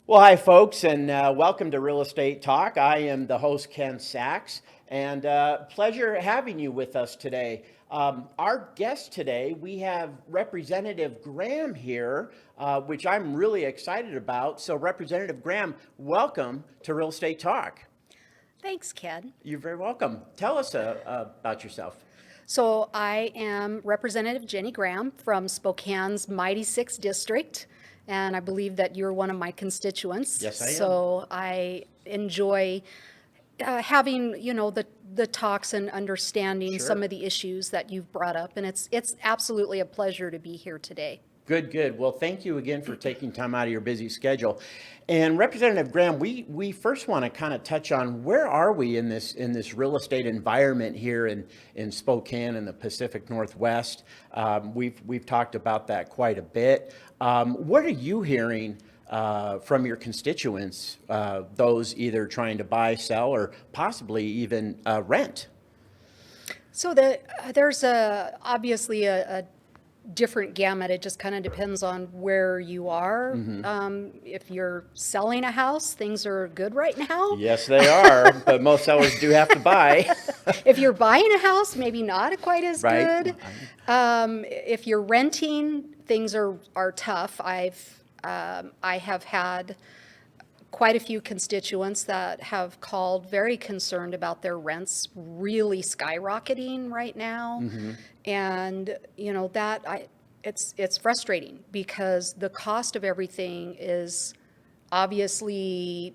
Well, hi, folks, and welcome to Real Estate Talk. I am the host, Ken Sachs, and pleasure having you with us today. Our guest today, we have Representative Graham here, which I'm really excited about. So, Representative Graham, welcome to Real Estate Talk. Thanks, Ken. You're very welcome. Tell us about yourself. So I am Representative Jenny Graham from Spokane's Mighty Six District, and I believe that you're one of my constituents. Yes, I am. So I enjoy having, the talks and understanding some Sure. of the issues that you've brought up, and it's absolutely a pleasure to be here today. Good, good. Well, thank you again for taking time out of your busy schedule. And Representative Graham, we first want to kind of touch on where are we in this real estate environment here in Spokane and the Pacific Northwest. We've talked about that quite a bit. What are you hearing from your constituents? Those either trying to buy, sell, or possibly even rent. So there's obviously a different gamut. It just kind of depends on where you are. If you're selling a house, things are good right now. Yes, they are, but most sellers do have to buy. If you're buying a house, maybe not quite as Right. good. If you're renting, things are tough. I have had quite a few constituents that have called very concerned about their rents really skyrocketing right now. And it's frustrating because the cost of everything is obviously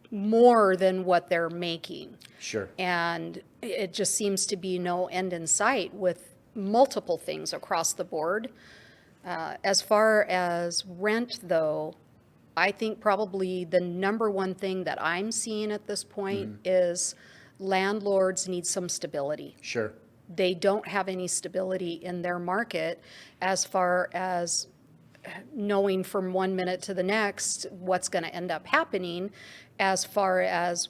more than what they're making. Sure. And it just seems to be no end in sight with multiple things across the board. As far as rent, though, I think probably the number one thing that I'm seeing at this point is landlords need some stability. Sure. They don't have any stability in their market as far as knowing from one minute to the next what's going to end up happening, as far as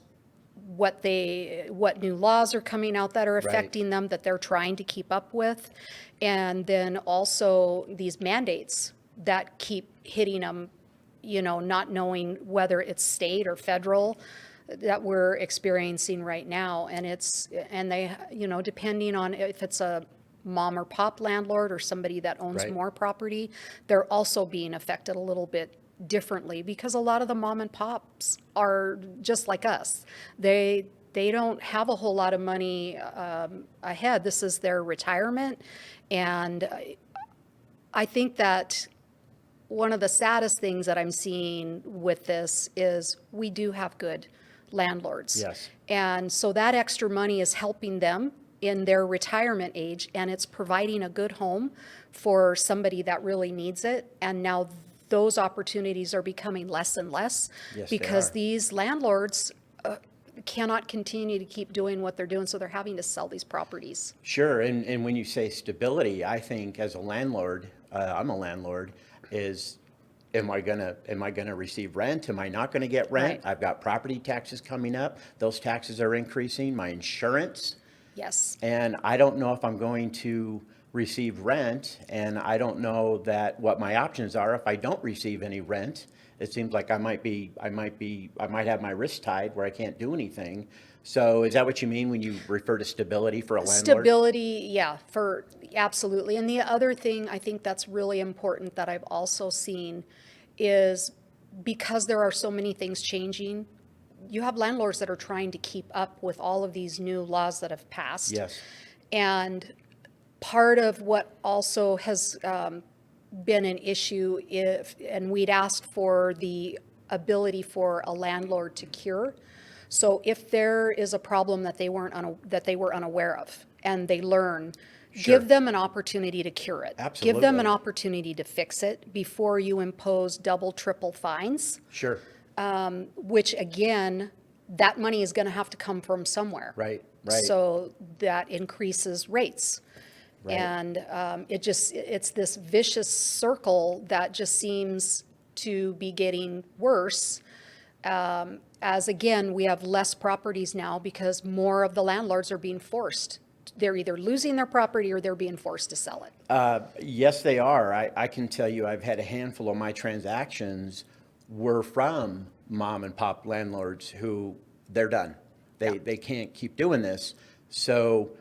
what new laws are coming out that are affecting them that they're trying to keep up with, and then also these mandates that keep hitting them, not knowing whether it's state or federal that we're experiencing right now. And they, depending on if it's a mom or pop landlord or somebody that owns Right. more property, they're also being affected a little bit differently because a lot of the mom and pops are just like us. They don't have a whole lot of money ahead. This is their retirement. And I think that one of the saddest things that I'm seeing with this is we do have good landlords. Yes. And so that extra money is helping them in their retirement age, and it's providing a good home for somebody that really needs it. And now those opportunities are becoming less and less Yes, they because are. these landlords cannot continue to keep doing what they're doing, so they're having to sell these properties. Sure. And when you say stability, I think as a landlord, I'm a landlord, is am I gonna receive rent? Am I not gonna get rent? Right. I've got property taxes coming up. Those taxes are increasing, my insurance, Yes. and I don't know if I'm going to receive rent, and I don't know that what my options are if I don't receive any rent. It seems like I might have my wrist tied where I can't do anything. So is that what you mean when you refer to stability for a landlord? Stability, yeah, for absolutely. And the other thing I think that's really important that I've also seen is because there are so many things changing, you have landlords that are trying to keep up with all of these new laws that have passed. Yes. And part of what also has been an issue, and we'd asked for the ability for a landlord to cure. So if there is a problem that they were unaware of and they learn, Sure. give them an opportunity to cure it. Give them an Absolutely. opportunity to fix it before you impose double, triple fines, Sure. which again, that money is going to have to come from somewhere. Right. Right. So that increases rates. Right. And it's this vicious circle that just seems to be getting worse. As again, we have less properties now because more of the landlords are being forced. They're either losing their property or they're being forced to sell it. Yes, they are. I can tell you I've had a handful of my transactions were from mom and pop landlords who they're done. They can't keep doing this. So,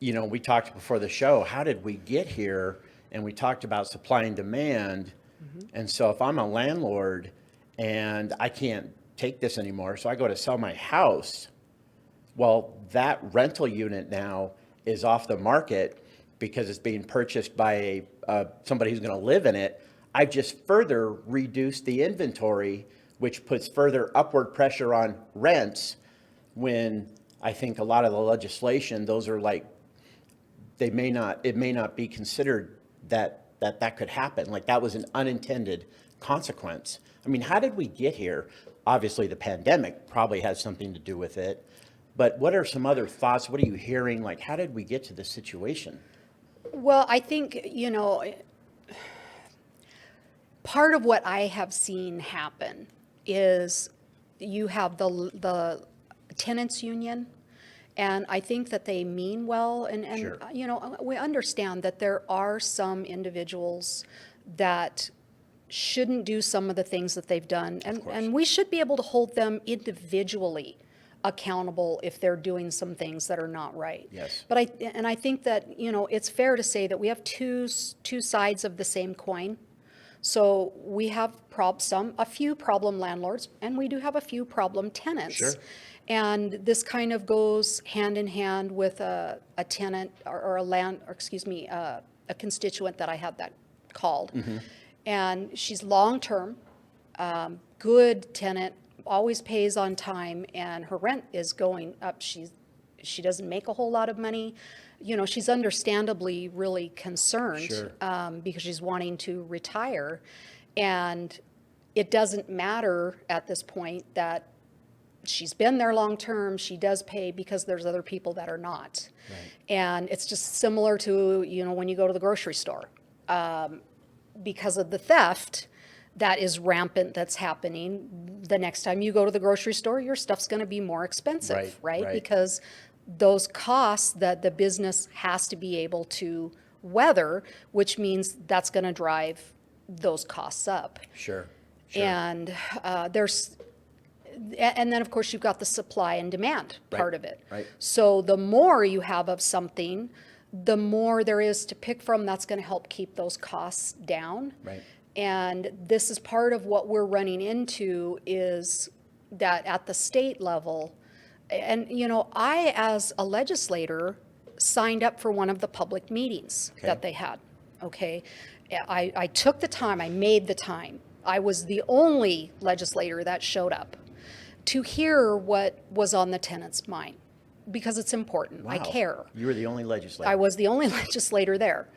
we talked before the show, how did we get here? And we talked about supply and demand. And so if I'm a landlord and I can't take this anymore, so I go to sell my house, well, that rental unit now is off the market because it's being purchased by somebody who's going to live in it. I've just further reduced the inventory, which puts further upward pressure on rents, when I think a lot of the legislation, those are like, it may not be considered that could happen. Like that was an unintended consequence. I mean, how did we get here? Obviously, the pandemic probably has something to do with it. But what are some other thoughts? What are you hearing? Like, how did we get to this situation? Well, I think, part of what I have seen happen is you have the tenants union, and I think that they mean well, and Sure. we understand that there are some individuals that shouldn't do some of the things that they've done, and we should be able to hold them individually accountable if they're doing some things that are not right. Yes. But I think that, it's fair to say that we have two sides of the same coin. So we have a few problem landlords, and we do have a few problem tenants. Sure. And this kind of goes hand in hand with a tenant or a constituent that I had that called. And she's long-term, good tenant, always pays on time, and her rent is going up. She doesn't make a whole lot of money. She's understandably really concerned. Sure. Because she's wanting to retire. And it doesn't matter at this point that she's been there long-term, she does pay, because there's other people that are not. Right. And it's just similar to, when you go to the grocery store. Because of the theft that is rampant that's happening, the next time you go to the grocery store, your stuff's going to be more expensive, right? Because those costs that the business has to be able to weather, which means that's going to drive those costs up. Sure. And and then of course you've got the supply and demand part of it. Right. So the more you have of something, the more there is to pick from. That's going to help keep those costs down. Right. And this is part of what we're running into, is that at the state level, and I, as a legislator, signed up for one of the public meetings that they had. Okay. I took the time, I made the time. I was the only legislator that showed up to hear what was on the tenants' mind, because it's important. I Wow. care. You were the only legislator. I was the only legislator there.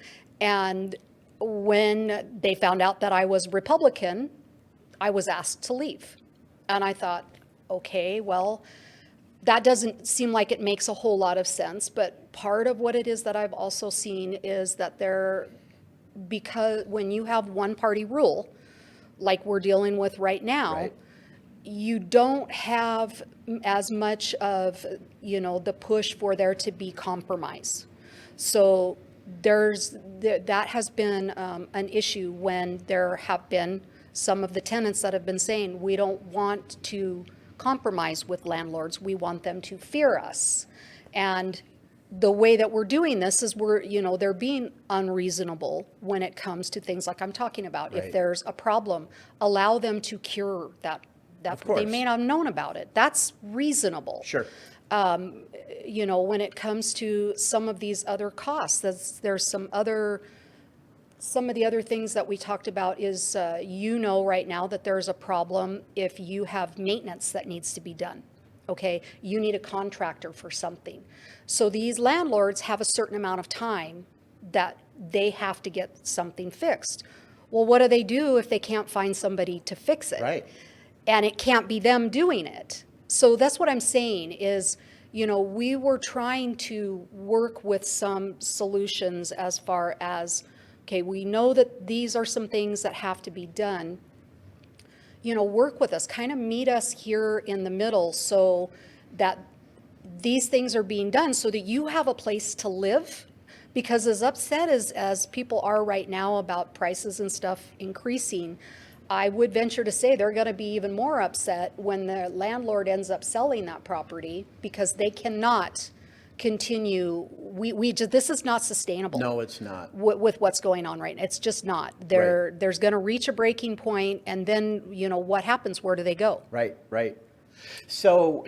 And when they found out that I was Republican, I was asked to leave. And I thought, okay, well, that doesn't seem like it makes a whole lot of sense. But part of what it is that I've also seen is that because when you have one party rule, like we're dealing with right now, Right. you don't have as much of, the push for there to be compromise. So that has been an issue when there have been some of the tenants that have been saying, we don't want to compromise with landlords, we want them to fear us. And the way that we're doing this is they're being unreasonable when it comes to things like I'm talking about. Right. If there's a problem, allow them to cure that Of they course. may not have known about it. That's reasonable. Sure. When it comes to some of these other costs, there's some of the other things that we talked about is, right now that there's a problem if you have maintenance that needs to be done. Okay, you need a contractor for something. So these landlords have a certain amount of time that they have to get something fixed. Well, what do they do if they can't find somebody to fix it? Right. And it can't be them doing it. So that's what I'm saying is, we were trying to work with some solutions as far as, okay, we know that these are some things that have to be done. Work with us, kind of meet us here in the middle so that these things are being done so that you have a place to live. Because as upset as people are right now about prices and stuff increasing, I would venture to say they're going to be even more upset when the landlord ends up selling that property because they cannot continue. This is not sustainable. No, it's not. With what's going on right now. It's just not. There's going to reach a breaking point, and then, what happens? Where do they go? Right, right. So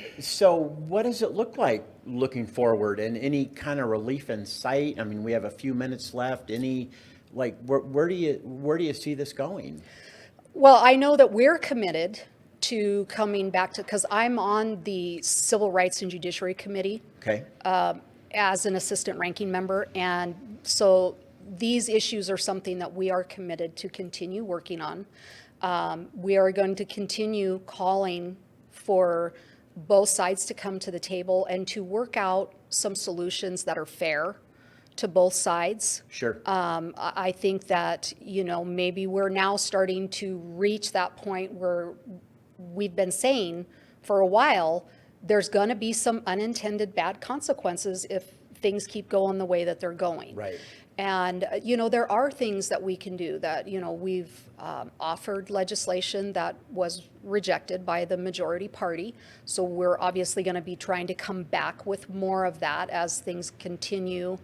what does it look like looking forward, and any kind of relief in sight? I mean, we have a few minutes left. Where do you see this going? Well, I know that we're committed to coming back to, because I'm on the Civil Rights and Judiciary Committee Okay, as an assistant ranking member. And so these issues are something that we are committed to continue working on. We are going to continue calling for both sides to come to the table and to work out some solutions that are fair to both sides. sure. I think that, maybe we're now starting to reach that point where we've been saying for a while, there's going to be some unintended bad consequences if things keep going the way that they're going. Right. And, there are things that we can do that, we've offered legislation that was rejected by the majority party. So we're obviously going to be trying to come back with more of that as things continue.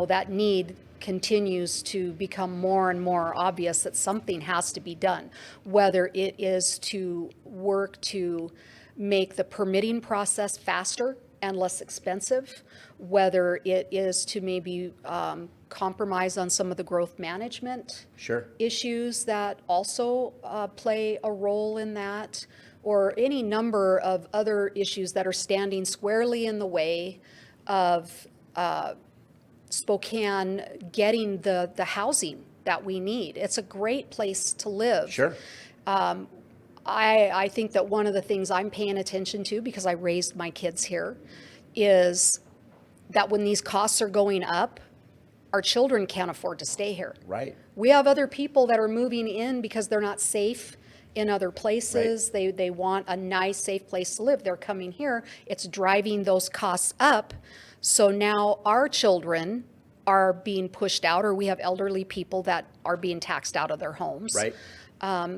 That need continues to become more and more obvious that something has to be done, whether it is to work to make the permitting process faster and less expensive, whether it is to maybe compromise on some of the growth management Sure. issues that also play a role in that, or any number of other issues that are standing squarely in the way of Spokane getting the housing that we need. It's a great place to live. Sure. I think that one of the things I'm paying attention to, because I raised my kids here, is that when these costs are going up, our children can't afford to stay here. Right. We have other people that are moving in because they're not safe in other places. They want a nice, safe place to live. They're coming here. It's driving those costs up. So now our children are being pushed out, or we have elderly people that are being taxed out of their homes. Right.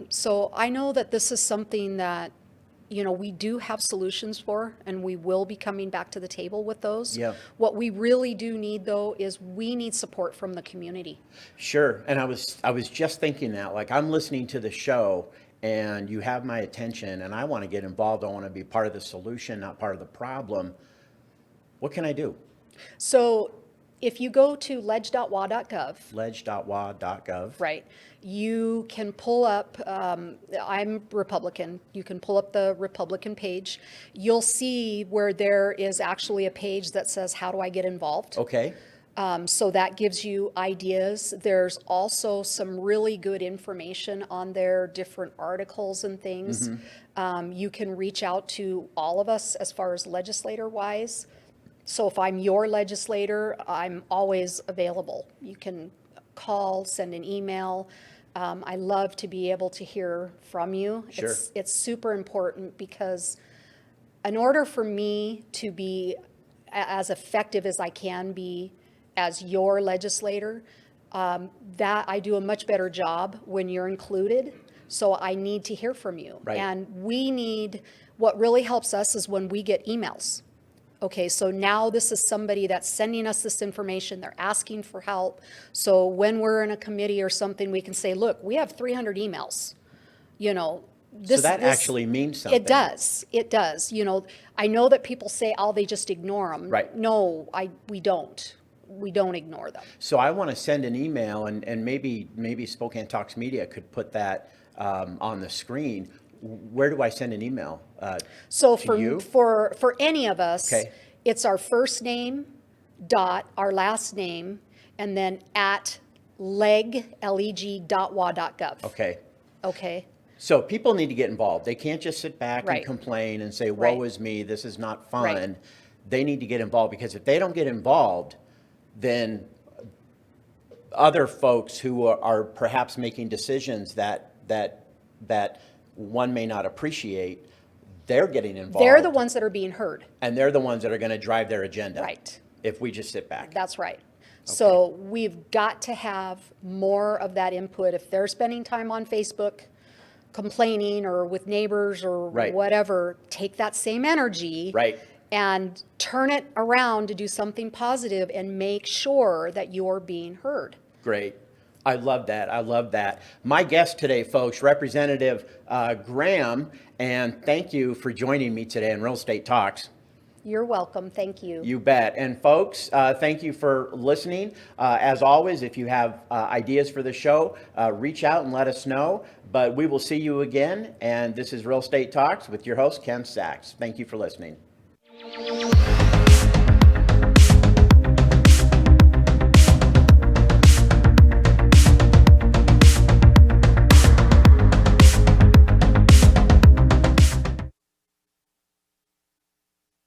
So I know that this is something that, we do have solutions for, and we will be coming back to the table with those. Yeah. What we really do need, though, is we need support from the community. Sure. And I was just thinking that, like, I'm listening to the show and you have my attention and I want to get involved. I want to be part of the solution, not part of the problem. What can I do? So if you go to ledge.wa.gov, ledge.wa.gov. right, you can pull up, I'm Republican, you can pull up the Republican page. You'll see where there is actually a page that says, how do I get involved? Okay. So that gives you ideas. There's also some really good information on there, different articles and things. You can reach out to all of us as far as legislator-wise. So if I'm your legislator, I'm always available. You can call, send an email. I love to be able to hear from you. Sure. It's super important, because in order for me to be as effective as I can be as your legislator, that I do a much better job when you're included. So I need to hear from you. Right. And what really helps us is when we get emails. Okay, so now this is somebody that's sending us this information. They're asking for help. So when we're in a committee or something, we can say, look, we have 300 emails. So that actually means something. It does. It does. I know that people say, oh, they just ignore them. Right. No, we don't. We don't ignore them. So I want to send an email, and maybe Spokane Talks Media could put that on the screen. Where do I send an email? So to you? for any of us, Okay. it's our first name, our last name, and then at leg.wa.gov. Okay. Okay. So people need to get involved. They can't just sit back Right. and complain and say, woe Right. is me, this is not fun. Right. They need to get involved, because if they don't get involved, then other folks who are perhaps making decisions that one may not appreciate, they're getting involved. They're the ones that are being heard. And they're the ones that are going to drive their agenda. Right. If we just sit back. That's right. So we've got to have more of that input. If they're spending time on Facebook, complaining or with neighbors or Right. whatever, take that same energy Right. and turn it around to do something positive and make sure that you're being heard. Great. I love that. I love that. My guest today, folks, Representative Graham, and thank you for joining me today in Real Estate Talks. You're welcome. Thank you. You bet. And folks, thank you for listening. As always, if you have ideas for the show, reach out and let us know. But we will see you again. And this is Real Estate Talks with your host, Ken Sachs. Thank you for listening.